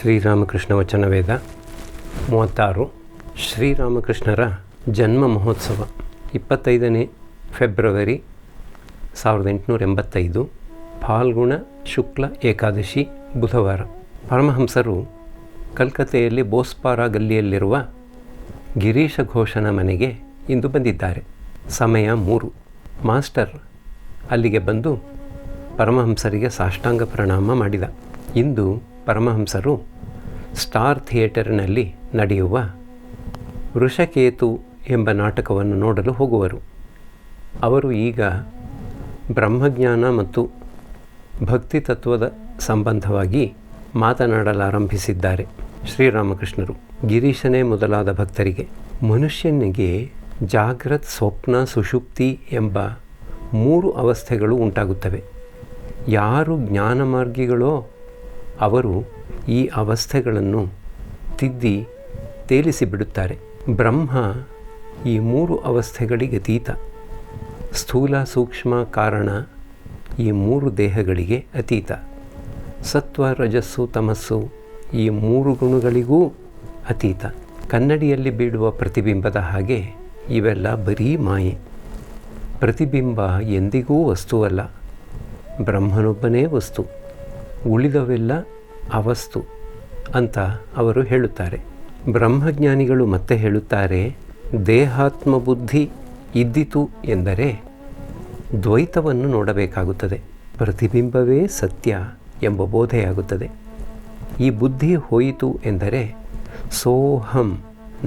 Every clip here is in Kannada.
ಶ್ರೀರಾಮಕೃಷ್ಣ ವಚನವೇದ 36. ಶ್ರೀರಾಮಕೃಷ್ಣರ ಜನ್ಮ ಮಹೋತ್ಸವ 25ನೇ ಫೆಬ್ರವರಿ 1885, ಫಾಲ್ಗುಣ ಶುಕ್ಲ ಏಕಾದಶಿ, ಬುಧವಾರ. ಪರಮಹಂಸರು ಕಲ್ಕತ್ತೆಯಲ್ಲಿ ಬೋಸ್ಪಾರ ಗಲ್ಲಿಯಲ್ಲಿರುವ ಗಿರೀಶ ಘೋಷನ ಮನೆಗೆ ಇಂದು ಬಂದಿದ್ದಾರೆ. ಸಮಯ 3. ಮಾಸ್ಟರ್ ಅಲ್ಲಿಗೆ ಬಂದು ಪರಮಹಂಸರಿಗೆ ಸಾಷ್ಟಾಂಗ ಪ್ರಣಾಮ ಮಾಡಿದ. ಇಂದು ಪರಮಹಂಸರು ಸ್ಟಾರ್ ಥಿಯೇಟರ್ನಲ್ಲಿ ನಡೆಯುವ ವೃಷಕೇತು ಎಂಬ ನಾಟಕವನ್ನು ನೋಡಲು ಹೋಗುವರು. ಅವರು ಈಗ ಬ್ರಹ್ಮಜ್ಞಾನ ಮತ್ತು ಭಕ್ತಿ ತತ್ವದ ಸಂಬಂಧವಾಗಿ ಮಾತನಾಡಲಾರಂಭಿಸಿದ್ದಾರೆ. ಶ್ರೀರಾಮಕೃಷ್ಣರು ಗಿರೀಶನೇ ಮೊದಲಾದ ಭಕ್ತರಿಗೆ, ಮನುಷ್ಯನಿಗೆ ಜಾಗ್ರತ್, ಸ್ವಪ್ನ, ಸುಷುಪ್ತಿ ಎಂಬ 3 ಅವಸ್ಥೆಗಳು ಉಂಟಾಗುತ್ತವೆ. ಯಾರು ಜ್ಞಾನಮಾರ್ಗಿಗಳೋ ಅವರು ಈ ಅವಸ್ಥೆಗಳನ್ನು ತಿದ್ದಿ ತೇಲಿಸಿಬಿಡುತ್ತಾರೆ. ಬ್ರಹ್ಮ ಈ 3 ಅವಸ್ಥೆಗಳಿಗೆ ಅತೀತ. ಸ್ಥೂಲ, ಸೂಕ್ಷ್ಮ, ಕಾರಣ ಈ 3 ದೇಹಗಳಿಗೆ ಅತೀತ. ಸತ್ವ, ರಜಸ್ಸು, ತಮಸ್ಸು ಈ 3 ಗುಣಗಳಿಗೂ ಅತೀತ. ಕನ್ನಡಿಯಲ್ಲಿ ಬೀಳುವ ಪ್ರತಿಬಿಂಬದ ಹಾಗೆ ಇವೆಲ್ಲ ಬರೀ ಮಾಯೆ. ಪ್ರತಿಬಿಂಬ ಎಂದಿಗೂ ವಸ್ತುವಲ್ಲ. ಬ್ರಹ್ಮನೊಬ್ಬನೇ ವಸ್ತು, ಉಳಿದವೆಲ್ಲ ಅವಸ್ತು ಅಂತ ಅವರು ಹೇಳುತ್ತಾರೆ. ಬ್ರಹ್ಮಜ್ಞಾನಿಗಳು ಮತ್ತೆ ಹೇಳುತ್ತಾರೆ, ದೇಹಾತ್ಮ ಬುದ್ಧಿ ಇದ್ದಿತು ಎಂದರೆ ದ್ವೈತವನ್ನು ನೋಡಬೇಕಾಗುತ್ತದೆ. ಪ್ರತಿಬಿಂಬವೇ ಸತ್ಯ ಎಂಬ ಬೋಧೆಯಾಗುತ್ತದೆ. ಈ ಬುದ್ಧಿ ಹೋಯಿತು ಎಂದರೆ ಸೋಹಂ,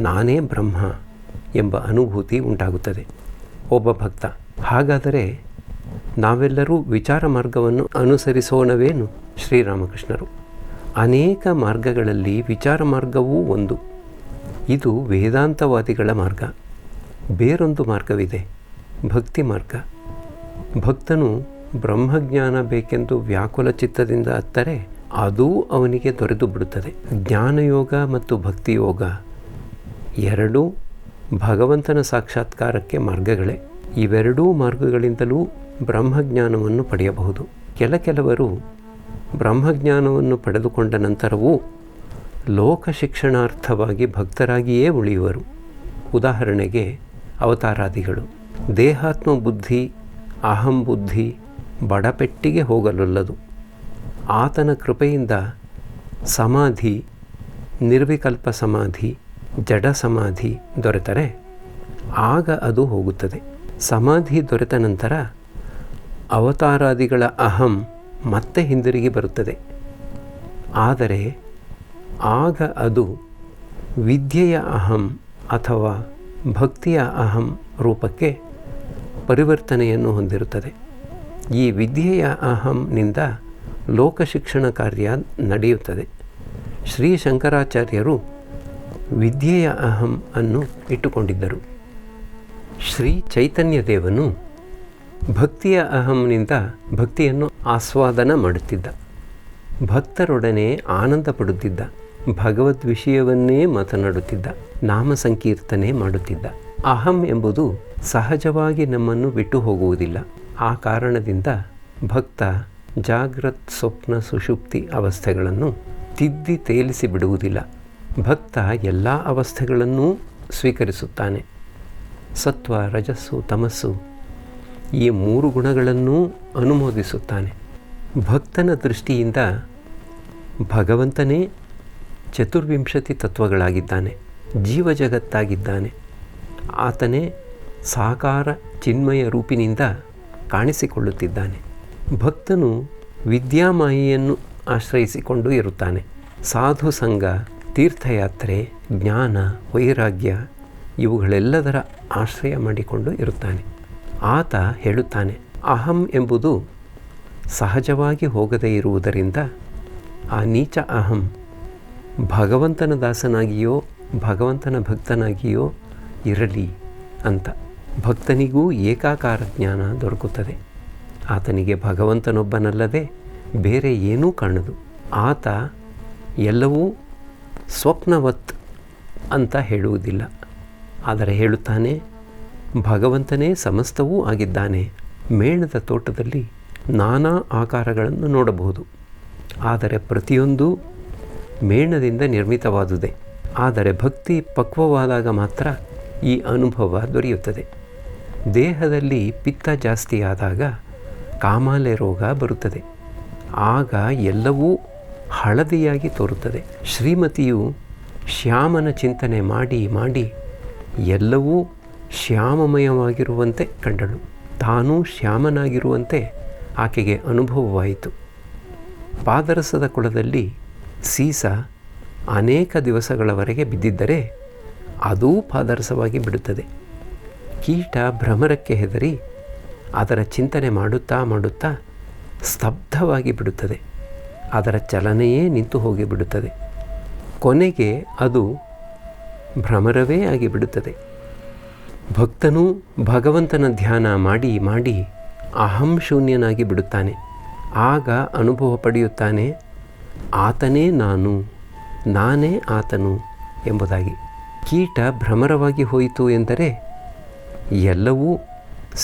ನಾನೇ ಬ್ರಹ್ಮ ಎಂಬ ಅನುಭೂತಿ ಉಂಟಾಗುತ್ತದೆ. ಒಬ್ಬ ಭಕ್ತ, ಹಾಗಾದರೆ ನಾವೆಲ್ಲರೂ ವಿಚಾರ ಮಾರ್ಗವನ್ನು ಅನುಸರಿಸೋಣವೇನು? ಶ್ರೀರಾಮಕೃಷ್ಣರು, ಅನೇಕ ಮಾರ್ಗಗಳಲ್ಲಿ ವಿಚಾರ ಮಾರ್ಗವೂ ಒಂದು. ಇದು ವೇದಾಂತವಾದಿಗಳ ಮಾರ್ಗ. ಬೇರೊಂದು ಮಾರ್ಗವಿದೆ, ಭಕ್ತಿ ಮಾರ್ಗ. ಭಕ್ತನು ಬ್ರಹ್ಮಜ್ಞಾನ ಬೇಕೆಂದು ವ್ಯಾಕುಲ ಚಿತ್ತದಿಂದ ಅತ್ತರೆ ಅದೂ ಅವನಿಗೆ ದೊರೆತು ಬಿಡುತ್ತದೆ. ಜ್ಞಾನಯೋಗ ಮತ್ತು ಭಕ್ತಿಯೋಗ ಎರಡೂ ಭಗವಂತನ ಸಾಕ್ಷಾತ್ಕಾರಕ್ಕೆ ಮಾರ್ಗಗಳೇ. ಇವೆರಡೂ ಮಾರ್ಗಗಳಿಂದಲೂ ಬ್ರಹ್ಮಜ್ಞಾನವನ್ನು ಪಡೆಯಬಹುದು. ಕೆಲವರು ಬ್ರಹ್ಮಜ್ಞಾನವನ್ನು ಪಡೆದುಕೊಂಡ ನಂತರವೂ ಲೋಕ ಶಿಕ್ಷಣಾರ್ಥವಾಗಿ ಭಕ್ತರಾಗಿಯೇ ಉಳಿಯುವರು. ಉದಾಹರಣೆಗೆ ಅವತಾರಾದಿಗಳು. ದೇಹಾತ್ಮ ಬುದ್ಧಿ, ಅಹಂ ಬುದ್ಧಿ ಬಡಪೆಟ್ಟಿಗೆ ಹೋಗಲೊಲ್ಲದು. ಆತನ ಕೃಪೆಯಿಂದ ಸಮಾಧಿ, ನಿರ್ವಿಕಲ್ಪ ಸಮಾಧಿ, ಜಡ ಸಮಾಧಿ ದೊರೆತರೆ ಆಗ ಅದು ಹೋಗುತ್ತದೆ. ಸಮಾಧಿ ದೊರೆತ ನಂತರ ಅವತಾರಾದಿಗಳ ಅಹಂ ಮತ್ತೆ ಹಿಂದಿರುಗಿ ಬರುತ್ತದೆ. ಆದರೆ ಆಗ ಅದು ವಿದ್ಯೆಯ ಅಹಂ ಅಥವಾ ಭಕ್ತಿಯ ಅಹಂ ರೂಪಕ್ಕೆ ಪರಿವರ್ತನೆಯನ್ನು ಹೊಂದಿರುತ್ತದೆ. ಈ ವಿದ್ಯೆಯ ಅಹಂನಿಂದ ಲೋಕ ಶಿಕ್ಷಣ ಕಾರ್ಯ ನಡೆಯುತ್ತದೆ. ಶ್ರೀ ಶಂಕರಾಚಾರ್ಯರು ವಿದ್ಯೆಯ ಅಹಂ ಅನ್ನು ಇಟ್ಟುಕೊಂಡಿದ್ದರು. ಶ್ರೀ ಚೈತನ್ಯ ದೇವನು ಭಕ್ತಿಯ ಅಹಂನಿಂದ ಭಕ್ತಿಯನ್ನು ಆಸ್ವಾದನ ಮಾಡುತ್ತಿದ್ದ. ಭಕ್ತರೊಡನೆ ಆನಂದ ಪಡುತ್ತಿದ್ದ. ಭಗವದ್ ವಿಷಯವನ್ನೇ ಮಾತನಾಡುತ್ತಿದ್ದ. ನಾಮ ಸಂಕೀರ್ತನೆ ಮಾಡುತ್ತಿದ್ದ. ಅಹಂ ಎಂಬುದು ಸಹಜವಾಗಿ ನಮ್ಮನ್ನು ಬಿಟ್ಟು ಹೋಗುವುದಿಲ್ಲ. ಆ ಕಾರಣದಿಂದ ಭಕ್ತ ಜಾಗ್ರತ್, ಸ್ವಪ್ನ, ಸುಷುಪ್ತಿ ಅವಸ್ಥೆಗಳನ್ನು ತಿದ್ದಿ ತೇಲಿಸಿ ಬಿಡುವುದಿಲ್ಲ. ಭಕ್ತ ಎಲ್ಲ ಅವಸ್ಥೆಗಳನ್ನೂ ಸ್ವೀಕರಿಸುತ್ತಾನೆ. ಸತ್ವ, ರಜಸ್ಸು, ತಮಸ್ಸು ಈ 3 ಗುಣಗಳನ್ನೂ ಅನುಮೋದಿಸುತ್ತಾನೆ. ಭಕ್ತನ ದೃಷ್ಟಿಯಿಂದ ಭಗವಂತನೇ ಚತುರ್ವಿಂಶತಿ ತತ್ವಗಳಾಗಿದ್ದಾನೆ, ಜೀವ ಜಗತ್ತಾಗಿದ್ದಾನೆ. ಆತನೇ ಸಾಕಾರ ಚಿನ್ಮಯ ರೂಪಿನಿಂದ ಕಾಣಿಸಿಕೊಳ್ಳುತ್ತಿದ್ದಾನೆ. ಭಕ್ತನು ವಿದ್ಯಾಮಾಯೆಯನ್ನು ಆಶ್ರಯಿಸಿಕೊಂಡು ಇರುತ್ತಾನೆ. ಸಾಧು ಸಂಘ, ತೀರ್ಥಯಾತ್ರೆ, ಜ್ಞಾನ, ವೈರಾಗ್ಯ ಇವುಗಳೆಲ್ಲದರ ಆಶ್ರಯ ಮಾಡಿಕೊಂಡು ಇರುತ್ತಾನೆ. ಆತ ಹೇಳುತ್ತಾನೆ, ಅಹಂ ಎಂಬುದು ಸಹಜವಾಗಿ ಹೋಗದೇ ಇರುವುದರಿಂದ ಆ ನೀಚ ಅಹಂ ಭಗವಂತನ ದಾಸನಾಗಿಯೋ ಭಗವಂತನ ಭಕ್ತನಾಗಿಯೋ ಇರಲಿ ಅಂತ. ಭಕ್ತನಿಗೂ ಏಕಾಕಾರ ಜ್ಞಾನ ದೊರಕುತ್ತದೆ. ಆತನಿಗೆ ಭಗವಂತನೊಬ್ಬನಲ್ಲದೆ ಬೇರೆ ಏನೂ ಕಾಣದು. ಆತ ಎಲ್ಲವೂ ಸ್ವಪ್ನವತ್ ಅಂತ ಹೇಳುವುದಿಲ್ಲ. ಆದರೆ ಹೇಳುತ್ತಾನೆ, ಭಗವಂತನೇ ಸಮಸ್ತವೂ ಆಗಿದ್ದಾನೆ. ಮೇಣದ ತೋಟದಲ್ಲಿ ನಾನಾ ಆಕಾರಗಳನ್ನು ನೋಡಬಹುದು. ಆದರೆ ಪ್ರತಿಯೊಂದು ಮೇಣದಿಂದ ನಿರ್ಮಿತವಾದುದೇ. ಆದರೆ ಭಕ್ತಿ ಪಕ್ವವಾದಾಗ ಮಾತ್ರ ಈ ಅನುಭವ ದೊರೆಯುತ್ತದೆ. ದೇಹದಲ್ಲಿ ಪಿತ್ತ ಜಾಸ್ತಿಯಾದಾಗ ಕಾಮಾಲೆ ರೋಗ ಬರುತ್ತದೆ. ಆಗ ಎಲ್ಲವೂ ಹಳದಿಯಾಗಿ ತೋರುತ್ತದೆ. ಶ್ರೀಮತಿಯು ಶ್ಯಾಮನ ಚಿಂತನೆ ಮಾಡಿ ಮಾಡಿ ಎಲ್ಲವೂ ಶ್ಯಾಮಮಯವಾಗಿರುವಂತೆ ಕಂಡಳು. ತಾನೂ ಶ್ಯಾಮನಾಗಿರುವಂತೆ ಆಕೆಗೆ ಅನುಭವವಾಯಿತು. ಪಾದರಸದ ಕೊಳದಲ್ಲಿ ಸೀಸ ಅನೇಕ ದಿವಸಗಳವರೆಗೆ ಬಿದ್ದಿದ್ದರೆ ಅದೂ ಪಾದರಸವಾಗಿ ಬಿಡುತ್ತದೆ. ಕೀಟ ಭ್ರಮರಕ್ಕೆ ಹೆದರಿ ಅದರ ಚಿಂತನೆ ಮಾಡುತ್ತಾ ಮಾಡುತ್ತಾ ಸ್ತಬ್ಧವಾಗಿ ಬಿಡುತ್ತದೆ. ಅದರ ಚಲನೆಯೇ ನಿಂತು ಹೋಗಿಬಿಡುತ್ತದೆ. ಕೊನೆಗೆ ಅದು ಭ್ರಮರವೇ ಆಗಿಬಿಡುತ್ತದೆ. ಭಕ್ತನೂ ಭಗವಂತನ ಧ್ಯಾನ ಮಾಡಿ ಮಾಡಿ ಅಹಂ ಶೂನ್ಯನಾಗಿ ಬಿಡುತ್ತಾನೆ. ಆಗ ಅನುಭವ ಪಡೆಯುತ್ತಾನೆ, ಆತನೇ ನಾನು, ನಾನೇ ಆತನು ಎಂಬುದಾಗಿ. ಕೀಟ ಭ್ರಮರವಾಗಿ ಹೋಯಿತು ಎಂದರೆ ಎಲ್ಲವೂ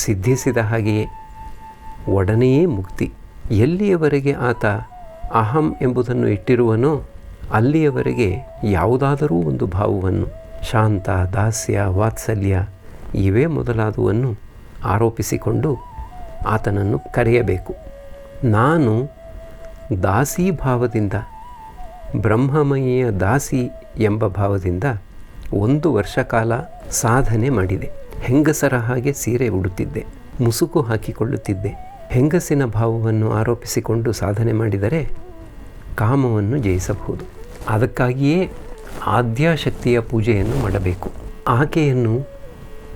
ಸಿದ್ಧಿಸಿದ ಹಾಗೆಯೇ, ಒಡನೆಯೇ ಮುಕ್ತಿ. ಎಲ್ಲಿಯವರೆಗೆ ಆತ ಅಹಂ ಎಂಬುದನ್ನು ಇಟ್ಟಿರುವನೋ ಅಲ್ಲಿಯವರೆಗೆ ಯಾವುದಾದರೂ ಒಂದು ಭಾವವನ್ನು, ಶಾಂತ, ದಾಸ್ಯ, ವಾತ್ಸಲ್ಯ ಇವೇ ಮೊದಲಾದವನ್ನು ಆರೋಪಿಸಿಕೊಂಡು ಆತನನ್ನು ಕರೆಯಬೇಕು. ನಾನು ದಾಸಿ ಭಾವದಿಂದ, ಬ್ರಹ್ಮಮಯಿಯ ದಾಸಿ ಎಂಬ ಭಾವದಿಂದ 1 ವರ್ಷ ಕಾಲ ಸಾಧನೆ ಮಾಡಿದೆ. ಹೆಂಗಸರ ಹಾಗೆ ಸೀರೆ ಉಡುತ್ತಿದ್ದೆ, ಮುಸುಕು ಹಾಕಿಕೊಳ್ಳುತ್ತಿದ್ದೆ. ಹೆಂಗಸಿನ ಭಾವವನ್ನು ಆರೋಪಿಸಿಕೊಂಡು ಸಾಧನೆ ಮಾಡಿದರೆ ಕಾಮವನ್ನು ಜಯಿಸಬಹುದು. ಅದಕ್ಕಾಗಿಯೇ ಆದ್ಯಾಶಕ್ತಿಯ ಪೂಜೆಯನ್ನು ಮಾಡಬೇಕು. ಆಕೆಯನ್ನು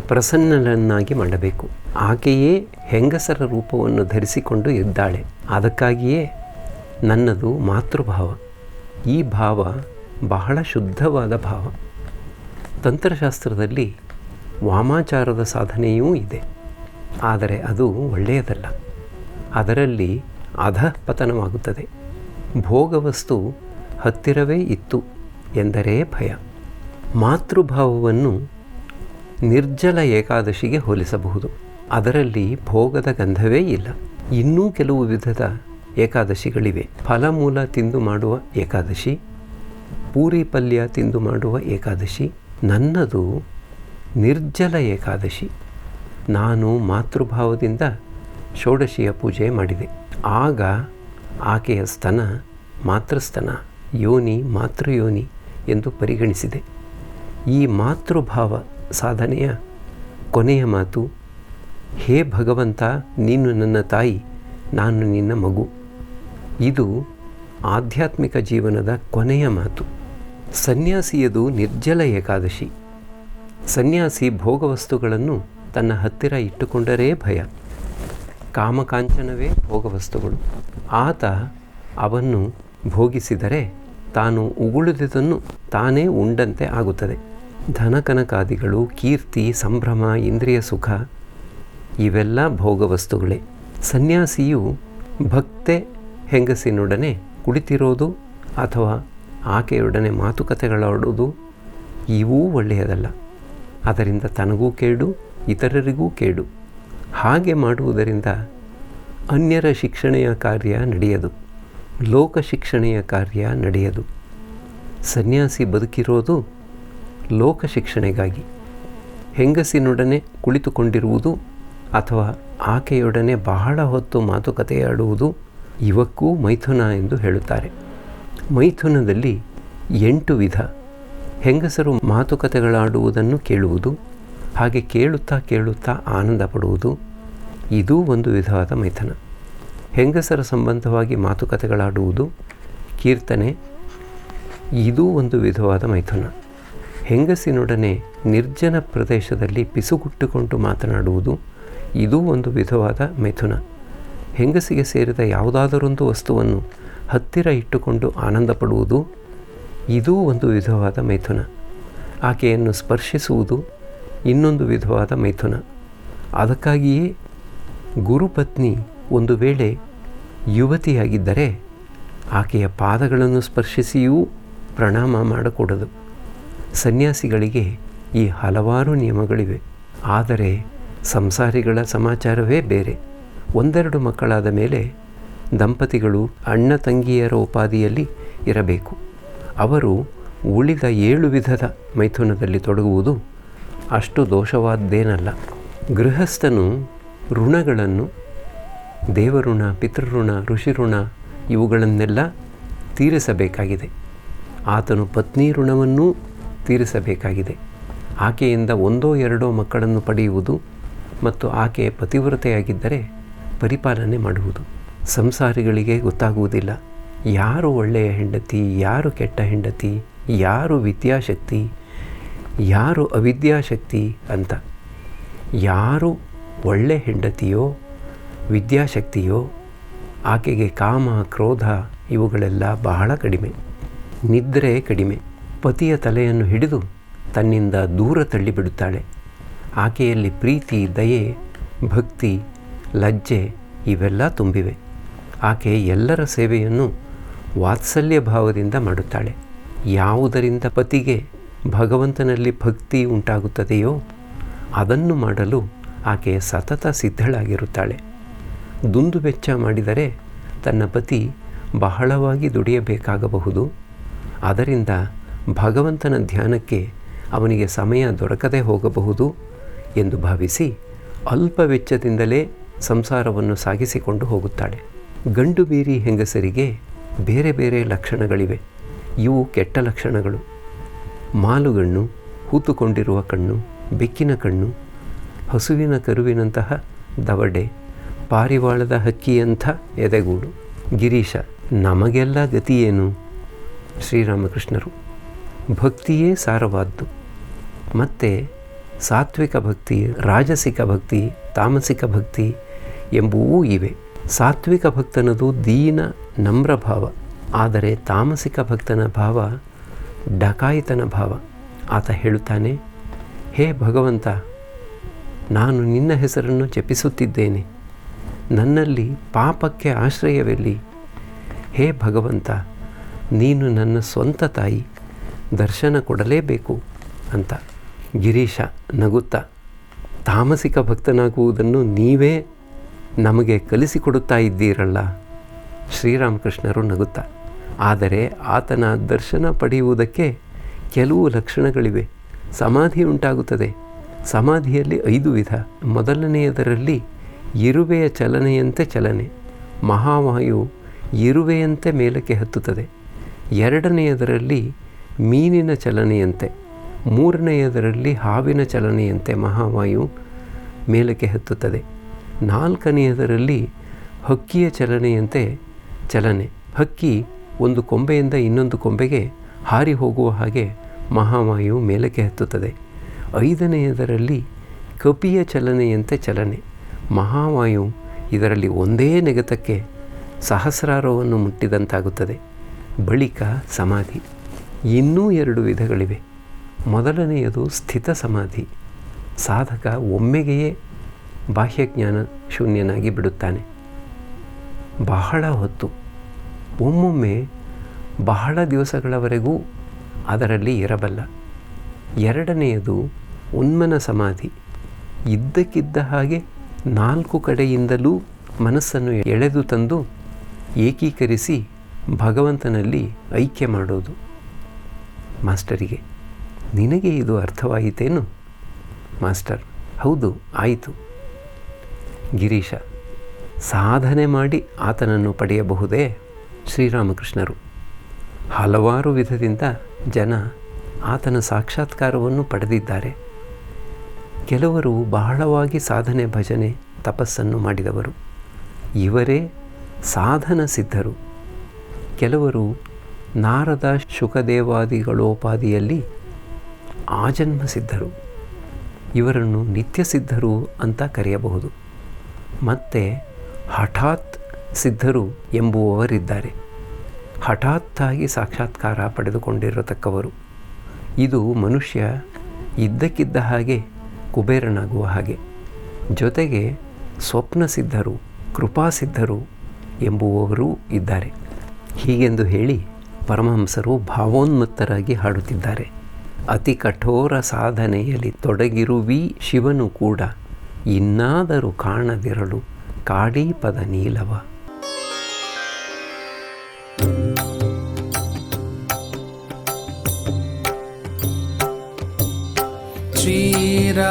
ಪ್ರಸನ್ನಳನ್ನಾಗಿ ಮಾಡಬೇಕು. ಆಕೆಯೇ ಹೆಂಗಸರ ರೂಪವನ್ನು ಧರಿಸಿಕೊಂಡು ಇದ್ದಾಳೆ. ಅದಕ್ಕಾಗಿಯೇ ನನ್ನದು ಮಾತೃಭಾವ. ಈ ಭಾವ ಬಹಳ ಶುದ್ಧವಾದ ಭಾವ. ತಂತ್ರಶಾಸ್ತ್ರದಲ್ಲಿ ವಾಮಾಚಾರದ ಸಾಧನೆಯೂ ಇದೆ. ಆದರೆ ಅದು ಒಳ್ಳೆಯದಲ್ಲ. ಅದರಲ್ಲಿ ಅಧಃಪತನವಾಗುತ್ತದೆ. ಭೋಗವಸ್ತು ಹತ್ತಿರವೇ ಇತ್ತು ಎಂದರೆ ಭಯ. ಮಾತೃಭಾವವನ್ನು ನಿರ್ಜಲ ಏಕಾದಶಿಗೆ ಹೋಲಿಸಬಹುದು. ಅದರಲ್ಲಿ ಭೋಗದ ಗಂಧವೇ ಇಲ್ಲ. ಇನ್ನೂ ಕೆಲವು ವಿಧದ ಏಕಾದಶಿಗಳಿವೆ. ಫಲಮೂಲ ತಿಂದು ಮಾಡುವ ಏಕಾದಶಿ, ಪೂರಿ ಪಲ್ಯ ತಿಂದು ಮಾಡುವ ಏಕಾದಶಿ. ನನ್ನದು ನಿರ್ಜಲ ಏಕಾದಶಿ. ನಾನು ಮಾತೃಭಾವದಿಂದ ಷೋಡಶಿಯ ಪೂಜೆ ಮಾಡಿದೆ. ಆಗ ಆಕೆಯ ಸ್ತನ ಮಾತೃಸ್ತನ, ಯೋನಿ ಮಾತೃಯೋನಿ ಎಂದು ಪರಿಗಣಿಸಿದೆ. ಈ ಮಾತೃಭಾವ ಸಾಧನೆಯ ಕೊನೆಯ ಮಾತು, ಹೇ ಭಗವಂತ, ನೀನು ನನ್ನ ತಾಯಿ, ನಾನು ನಿನ್ನ ಮಗು. ಇದು ಆಧ್ಯಾತ್ಮಿಕ ಜೀವನದ ಕೊನೆಯ ಮಾತು. ಸನ್ಯಾಸಿಯದು ನಿರ್ಜಲ ಏಕಾದಶಿ. ಸನ್ಯಾಸಿ ಭೋಗವಸ್ತುಗಳನ್ನು ತನ್ನ ಹತ್ತಿರ ಇಟ್ಟುಕೊಂಡರೇ ಭಯ. ಕಾಮಕಾಂಚನವೇ ಭೋಗವಸ್ತುಗಳು. ಆತ ಅವನ್ನು ಭೋಗಿಸಿದರೆ ತಾನು ಉಗುಳಿದುದನ್ನು ತಾನೇ ಉಂಡಂತೆ ಆಗುತ್ತದೆ. ಧನಕನಕಾದಿಗಳು, ಕೀರ್ತಿ, ಸಂಭ್ರಮ, ಇಂದ್ರಿಯ ಸುಖ ಇವೆಲ್ಲ ಭೋಗವಸ್ತುಗಳೇ. ಸನ್ಯಾಸಿಯು ಭಕ್ತೆ ಹೆಂಗಸಿನೊಡನೆ ಕುಳಿತಿರೋದು ಅಥವಾ ಆಕೆಯೊಡನೆ ಮಾತುಕತೆಗಳಾಡುವುದು ಇವೂ ಒಳ್ಳೆಯದಲ್ಲ. ಅದರಿಂದ ತನಗೂ ಕೇಡು, ಇತರರಿಗೂ ಕೇಡು. ಹಾಗೆ ಮಾಡುವುದರಿಂದ ಅನ್ಯರ ಶಿಕ್ಷಣೆಯ ಕಾರ್ಯ ನಡೆಯದು, ಲೋಕ ಶಿಕ್ಷಣೆಯ ಕಾರ್ಯ ನಡೆಯದು. ಸನ್ಯಾಸಿ ಬದುಕಿರೋದು ಲೋಕ ಶಿಕ್ಷಣೆಗಾಗಿ. ಹೆಂಗಸಿನೊಡನೆ ಕುಳಿತುಕೊಂಡಿರುವುದು ಅಥವಾ ಆಕೆಯೊಡನೆ ಬಹಳ ಹೊತ್ತು ಮಾತುಕತೆಯಾಡುವುದು ಇವಕ್ಕೂ ಮೈಥುನ ಎಂದು ಹೇಳುತ್ತಾರೆ. ಮೈಥುನದಲ್ಲಿ 8 ವಿಧ. ಹೆಂಗಸರು ಮಾತುಕತೆಗಳಾಡುವುದನ್ನು ಕೇಳುವುದು, ಹಾಗೆ ಕೇಳುತ್ತಾ ಕೇಳುತ್ತಾ ಆನಂದ ಪಡುವುದು, ಇದೂ ಒಂದು ವಿಧವಾದ ಮೈಥುನ. ಹೆಂಗಸರ ಸಂಬಂಧವಾಗಿ ಮಾತುಕತೆಗಳಾಡುವುದು, ಕೀರ್ತನೆ, ಇದೂ ಒಂದು ವಿಧವಾದ ಮೈಥುನ. ಹೆಂಗಸಿನೊಡನೆ ನಿರ್ಜನ ಪ್ರದೇಶದಲ್ಲಿ ಪಿಸುಗುಟ್ಟುಕೊಂಡು ಮಾತನಾಡುವುದು, ಇದೂ ಒಂದು ವಿಧವಾದ ಮೈಥುನ. ಹೆಂಗಸಿಗೆ ಸೇರಿದ ಯಾವುದಾದರೊಂದು ವಸ್ತುವನ್ನು ಹತ್ತಿರ ಇಟ್ಟುಕೊಂಡು ಆನಂದ ಪಡುವುದು, ಇದೂ ಒಂದು ವಿಧವಾದ ಮೈಥುನ. ಆಕೆಯನ್ನು ಸ್ಪರ್ಶಿಸುವುದು ಇನ್ನೊಂದು ವಿಧವಾದ ಮೈಥುನ. ಅದಕ್ಕಾಗಿಯೇ ಗುರುಪತ್ನಿ ಒಂದು ವೇಳೆ ಯುವತಿಯಾಗಿದ್ದರೆ ಆಕೆಯ ಪಾದಗಳನ್ನು ಸ್ಪರ್ಶಿಸಿಯೂ ಪ್ರಣಾಮ ಮಾಡಕೂಡದು. ಸನ್ಯಾಸಿಗಳಿಗೆ ಈ ಹಲವಾರು ನಿಯಮಗಳಿವೆ. ಆದರೆ ಸಂಸಾರಿಗಳ ಸಮಾಚಾರವೇ ಬೇರೆ. 1-2 ಮಕ್ಕಳಾದ ಮೇಲೆ ದಂಪತಿಗಳು ಅಣ್ಣ ತಂಗಿಯರ ಉಪಾಧಿಯಲ್ಲಿ ಇರಬೇಕು. ಅವರು ಉಳಿದ 7 ವಿಧದ ಮೈಥುನದಲ್ಲಿ ತೊಡಗುವುದು ಅಷ್ಟು ದೋಷವಾದ್ದೇನಲ್ಲ. ಗೃಹಸ್ಥನು ಋಣಗಳನ್ನು, ದೇವಋಣ, ಪಿತೃಋಣ, ಋಷಿಋಣ ಇವುಗಳನ್ನೆಲ್ಲ ತೀರಿಸಬೇಕಾಗಿದೆ. ಆತನು ಪತ್ನಿ ಋಣವನ್ನೂ ತೀರಿಸಬೇಕಾಗಿದೆ. ಆಕೆಯಿಂದ 1-2 ಮಕ್ಕಳನ್ನು ಪಡೆಯುವುದು ಮತ್ತು ಆಕೆ ಪತಿವ್ರತೆಯಾಗಿದ್ದರೆ ಪರಿಪಾಲನೆ ಮಾಡುವುದು. ಸಂಸಾರಿಗಳಿಗೆ ಗೊತ್ತಾಗುವುದಿಲ್ಲ ಯಾರು ಒಳ್ಳೆಯ ಹೆಂಡತಿ, ಯಾರು ಕೆಟ್ಟ ಹೆಂಡತಿ, ಯಾರು ವಿದ್ಯಾಶಕ್ತಿ, ಯಾರು ಅವಿದ್ಯಾಶಕ್ತಿ ಅಂತ. ಯಾರು ಒಳ್ಳೆ ಹೆಂಡತಿಯೋ ವಿದ್ಯಾಶಕ್ತಿಯೋ ಆಕೆಗೆ ಕಾಮ, ಕ್ರೋಧ ಇವುಗಳೆಲ್ಲ ಬಹಳ ಕಡಿಮೆ. ನಿದ್ರೆ ಕಡಿಮೆ. ಪತಿಯ ತಲೆಯನ್ನು ಹಿಡಿದು ತನ್ನಿಂದ ದೂರ ತಳ್ಳಿಬಿಡುತ್ತಾಳೆ. ಆಕೆಯಲ್ಲಿ ಪ್ರೀತಿ, ದಯೆ, ಭಕ್ತಿ, ಲಜ್ಜೆ ಇವೆಲ್ಲ ತುಂಬಿವೆ. ಆಕೆ ಎಲ್ಲರ ಸೇವೆಯನ್ನು ವಾತ್ಸಲ್ಯ ಭಾವದಿಂದ ಮಾಡುತ್ತಾಳೆ. ಯಾವುದರಿಂದ ಪತಿಗೆ ಭಗವಂತನಲ್ಲಿ ಭಕ್ತಿ ಉಂಟಾಗುತ್ತದೆಯೋ ಅದನ್ನು ಮಾಡಲು ಆಕೆ ಸತತ ಸಿದ್ಧಳಾಗಿರುತ್ತಾಳೆ. ದುಂದು ವೆಚ್ಚ ಮಾಡಿದರೆ ತನ್ನ ಪತಿ ಬಹಳವಾಗಿ ದುಡಿಯಬೇಕಾಗಬಹುದು. ಅದರಿಂದ ಭಗವಂತನ ಧ್ಯಾನಕ್ಕೆ ಅವನಿಗೆ ಸಮಯ ದೊರಕದೇ ಹೋಗಬಹುದು ಎಂದು ಭಾವಿಸಿ ಅಲ್ಪ ವೆಚ್ಚದಿಂದಲೇ ಸಂಸಾರವನ್ನು ಸಾಗಿಸಿಕೊಂಡು ಹೋಗುತ್ತಾಳೆ. ಗಂಡು ಬೀರಿ ಹೆಂಗಸರಿಗೆ ಬೇರೆ ಬೇರೆ ಲಕ್ಷಣಗಳಿವೆ. ಇವು ಕೆಟ್ಟ ಲಕ್ಷಣಗಳು. ಮಾಲುಗಣ್ಣು, ಹೂತುಕೊಂಡಿರುವ ಕಣ್ಣು, ಬೆಕ್ಕಿನ ಕಣ್ಣು, ಹಸುವಿನ ಕರುವಿನಂತಹ ದವಡೆ, ಪಾರಿವಾಳದ ಹಕ್ಕಿಯಂಥ ಎದೆಗೂಡು. ಗಿರೀಶ: ನಮಗೆಲ್ಲ ಗತಿಯೇನು? ಶ್ರೀರಾಮಕೃಷ್ಣರು: ಭಕ್ತಿಯೇ ಸಾರವಾದ್ದು. ಮತ್ತು ಸಾತ್ವಿಕ ಭಕ್ತಿ, ರಾಜಸಿಕ ಭಕ್ತಿ, ತಾಮಸಿಕ ಭಕ್ತಿ ಎಂಬುವೂ ಇವೆ. ಸಾತ್ವಿಕ ಭಕ್ತನದು ದೀನ ನಮ್ರ ಭಾವ. ಆದರೆ ತಾಮಸಿಕ ಭಕ್ತನ ಭಾವ ಡಕಾಯಿತನ ಭಾವ. ಆತ ಹೇಳುತ್ತಾನೆ: ಹೇ ಭಗವಂತ, ನಾನು ನಿನ್ನ ಹೆಸರನ್ನು ಜಪಿಸುತ್ತಿದ್ದೇನೆ. ನನ್ನಲ್ಲಿ ಪಾಪಕ್ಕೆ ಆಶ್ರಯವೆಲ್ಲಿ? ಹೇ ಭಗವಂತ, ನೀನು ನನ್ನ ಸ್ವಂತ ತಾಯಿ, ದರ್ಶನ ಕೊಡಲೇಬೇಕು ಅಂತ. ಗಿರೀಶ ನಗುತ್ತಾ: ತಾಮಸಿಕ ಭಕ್ತನಾಗುವುದನ್ನು ನೀವೇ ನಮಗೆ ಕಲಿಸಿಕೊಡುತ್ತಾ ಇದ್ದೀರಲ್ಲ. ಶ್ರೀರಾಮಕೃಷ್ಣರು ನಗುತ್ತಾ: ಆದರೆ ಆತನ ದರ್ಶನ ಪಡೆಯುವುದಕ್ಕೆ ಕೆಲವು ಲಕ್ಷಣಗಳಿವೆ. ಸಮಾಧಿ ಉಂಟಾಗುತ್ತದೆ. ಸಮಾಧಿಯಲ್ಲಿ 5 ವಿಧ. ಮೊದಲನೆಯದರಲ್ಲಿ ಇರುವೆಯ ಚಲನೆಯಂತೆ ಚಲನೆ. ಮಹಾವಾಯು ಇರುವೆಯಂತೆ ಮೇಲಕ್ಕೆ ಹತ್ತುತ್ತದೆ. 2ನೆಯದರಲ್ಲಿ ಮೀನಿನ ಚಲನೆಯಂತೆ. 3ನೆಯದರಲ್ಲಿ ಹಾವಿನ ಚಲನೆಯಂತೆ ಮಹಾವಾಯು ಮೇಲಕ್ಕೆ ಹತ್ತುತ್ತದೆ. 4ನೆಯದರಲ್ಲಿ ಹಕ್ಕಿಯ ಚಲನೆಯಂತೆ ಚಲನೆ. ಹಕ್ಕಿ ಒಂದು ಕೊಂಬೆಯಿಂದ ಇನ್ನೊಂದು ಕೊಂಬೆಗೆ ಹಾರಿ ಹೋಗುವ ಹಾಗೆ ಮಹಾವಾಯು ಮೇಲಕ್ಕೆ ಹತ್ತುತ್ತದೆ. 5ನೆಯದರಲ್ಲಿ ಕಪಿಯ ಚಲನೆಯಂತೆ ಚಲನೆ. ಮಹಾವಾಯು ಇದರಲ್ಲಿ ಒಂದೇ ನೆಗೆತಕ್ಕೆ ಸಹಸ್ರಾರವನ್ನು ಮುಟ್ಟಿದಂತಾಗುತ್ತದೆ. ಬಳಿಕ ಸಮಾಧಿ. ಇನ್ನೂ 2 ವಿಧಗಳಿವೆ. ಮೊದಲನೆಯದು ಸ್ಥಿತ ಸಮಾಧಿ. ಸಾಧಕ ಒಮ್ಮೆಗೆಯೇ ಬಾಹ್ಯಜ್ಞಾನ ಶೂನ್ಯನಾಗಿ ಬಿಡುತ್ತಾನೆ. ಬಹಳ ಹೊತ್ತು, ಒಮ್ಮೊಮ್ಮೆ ಬಹಳ ದಿವಸಗಳವರೆಗೂ ಅದರಲ್ಲಿ ಇರಬಲ್ಲ. 2ನೆಯದು ಉನ್ಮನ ಸಮಾಧಿ. ಇದ್ದಕ್ಕಿದ್ದ ಹಾಗೆ 4 ಕಡೆಯಿಂದಲೂ ಮನಸ್ಸನ್ನು ಎಳೆದು ತಂದು ಏಕೀಕರಿಸಿ ಭಗವಂತನಲ್ಲಿ ಐಕ್ಯ ಮಾಡೋದು. ಮಾಸ್ಟರಿಗೆ: ನಿನಗೆ ಇದು ಅರ್ಥವಾಯಿತೇನು? ಮಾಸ್ಟರ್: ಹೌದು, ಆಯಿತು. ಗಿರೀಶ: ಸಾಧನೆ ಮಾಡಿ ಆತನನ್ನು ಪಡೆಯಬಹುದೇ? ಶ್ರೀರಾಮಕೃಷ್ಣರು: ಹಲವಾರು ವಿಧದಿಂದ ಜನ ಆತನ ಸಾಕ್ಷಾತ್ಕಾರವನ್ನು ಪಡೆದಿದ್ದಾರೆ. ಕೆಲವರು ಬಹಳವಾಗಿ ಸಾಧನೆ, ಭಜನೆ, ತಪಸ್ಸನ್ನು ಮಾಡಿದವರು. ಇವರೇ ಸಾಧನ ಸಿದ್ಧರು. ಕೆಲವರು ನಾರದ, ಶುಕದೇವಾದಿಗಳೋಪಾದಿಯಲ್ಲಿ ಆಜನ್ಮ ಸಿದ್ಧರು. ಇವರನ್ನು ನಿತ್ಯ ಸಿದ್ಧರು ಅಂತ ಕರೆಯಬಹುದು. ಮತ್ತು ಹಠಾತ್ ಸಿದ್ಧರು ಎಂಬುವವರಿದ್ದಾರೆ. ಹಠಾತ್ತಾಗಿ ಸಾಕ್ಷಾತ್ಕಾರ ಪಡೆದುಕೊಂಡಿರತಕ್ಕವರು. ಇದು ಮನುಷ್ಯ ಇದ್ದಕ್ಕಿದ್ದ ಹಾಗೆ ಕುಬೇರನಾಗುವ ಹಾಗೆ. ಜೊತೆಗೆ ಸ್ವಪ್ನ ಸಿದ್ಧರು, ಕೃಪಾಸಿದ್ಧರು ಎಂಬುವವರೂ ಇದ್ದಾರೆ. ಹೀಗೆಂದು ಹೇಳಿ ಪರಮಹಂಸರು ಭಾವೋನ್ಮತ್ತರಾಗಿ ಹಾಡುತ್ತಿದ್ದಾರೆ: ಅತಿ ಕಠೋರ ಸಾಧನೆಯಲ್ಲಿ ತೊಡಗಿರುವಿ ಶಿವನು ಕೂಡ, ಇನ್ನಾದರೂ ಕಾಣದಿರಲು ಕಾಡೀಪದ ನೀಲವ.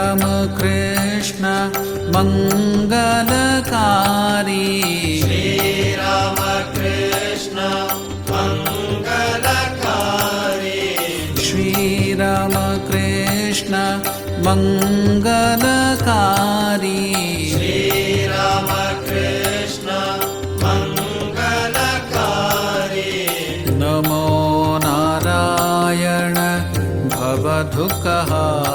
श्रीरामकृष्ण मङ्गलकारी श्रीरामकृष्ण मङ्गलकारी श्रीरामकृष्ण मङ्गलकारी श्रीरामकृष्ण मङ्गलकारी नमो नारायण भवदुःखहारी